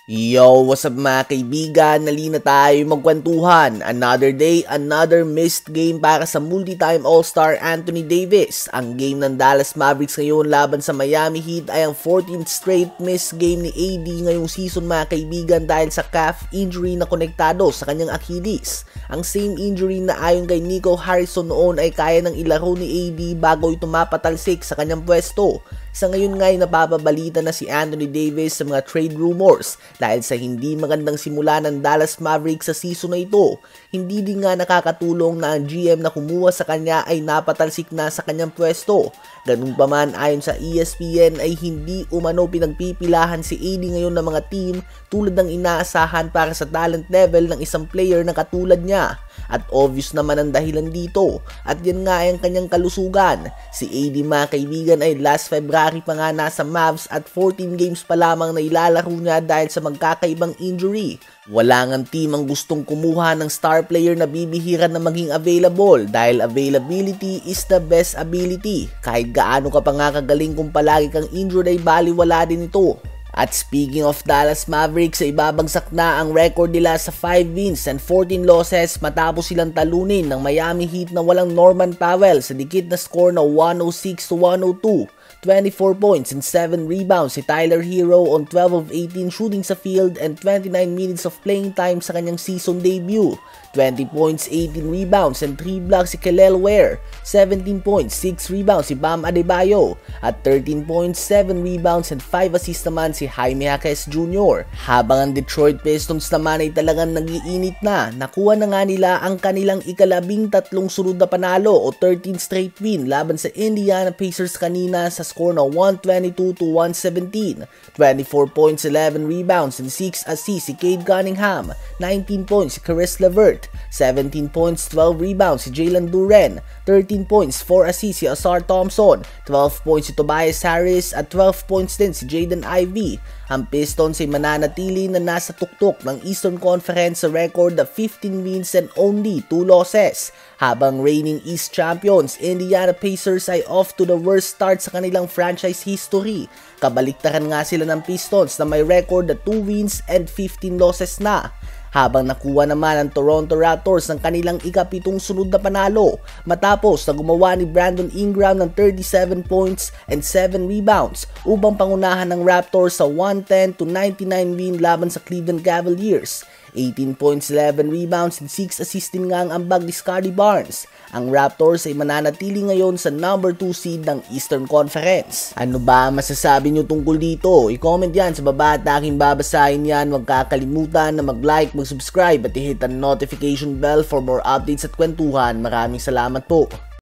Yo, what's up mga kaibigan? Nalina tayo magkwentuhan. Another day, another missed game para sa multi-time All-Star Anthony Davis. Ang game ng Dallas Mavericks ngayon laban sa Miami Heat ay ang 14th straight missed game ni AD ngayong season mga kaibigan dahil sa calf injury na konektado sa kanyang Achilles. Ang same injury na ayon kay Nico Harrison noon ay kaya ng ilaro ni AD bago ito mapatalsik sa kanyang pwesto. Sa ngayon nga ay napapabalita na si Anthony Davis sa mga trade rumors dahil sa hindi magandang simula ng Dallas Mavericks sa season na ito. Hindi din nga nakakatulong na ang GM na kumuha sa kanya ay napatalsik na sa kanyang pwesto. Ganun pa man ayon sa ESPN ay hindi umano pinagpipilahan si AD ngayon ng mga team tulad ng inaasahan para sa talent level ng isang player na katulad niya. At obvious naman ang dahilan dito. At yan nga ay ang kanyang kalusugan. Si AD mga kaibigan ay last February pa nga nasa Mavs at 14 games pa lamang na ilalaro niya dahil sa magkakaibang injury. Wala ngang team ang gustong kumuha ng star player na bibihira na maging available dahil availability is the best ability. Kahit gaano ka pa nga kagaling kung palagi kang injured ay baliwala din ito. At speaking of Dallas Mavericks, ay ibabagsak na ang record nila sa 5 wins and 14 losses matapos silang talunin ng Miami Heat na walang Norman Powell sa dikit na score na 106-102. 24 points and 7 rebounds si Tyler Hero on 12 of 18 shooting sa field and 29 minutes of playing time sa kanyang season debut. 20 points, 18 rebounds and 3 blocks si Kel'el Ware. 17 points, 6 rebounds si Bam Adebayo. At 13 points, 7 rebounds and 5 assists naman si Jaime Jaquez Jr. Habang ang Detroit Pistons naman ay talagang nagiinit na. Nakuha na nga nila ang kanilang ika-13 sunod na panalo o 13 straight win laban sa Indiana Pacers kanina sa score na 122-117. 24 points, 11 rebounds and 6 assists si Cade Cunningham. 19 points si Caris LeVert. 17 points, 12 rebounds si Jalen Duren. 13 points, 4 assists si Ausar Thompson. 12 points si Tobias Harris at 12 points din si Jaden Ivey. Ang Pistons ay mananatili na nasa tuktok ng Eastern Conference sa record na 15 wins and only 2 losses. Habang reigning East champions, Indiana Pacers ay off to the worst start sa kanilang franchise history. Kabaliktaran nga sila ng Pistons na may record na 2 wins and 15 losses na. Habang nakuha naman ang Toronto Raptors ng kanilang ika-7 sunod na panalo matapos na gumawa ni Brandon Ingram ng 37 points and 7 rebounds upang pangunahan ng Raptors sa 110-99 win laban sa Cleveland Cavaliers. 18 points, 11 rebounds and 6 assists din nga ang ambag ni Scottie Barnes. Ang Raptors ay mananatili ngayon sa number 2 seed ng Eastern Conference. Ano ba masasabi nyo tungkol dito? I-comment yan sa baba at aking babasahin yan. Huwag kakalimutan na mag-like, mag-subscribe at i-hit ang notification bell for more updates at kwentuhan. Maraming salamat po.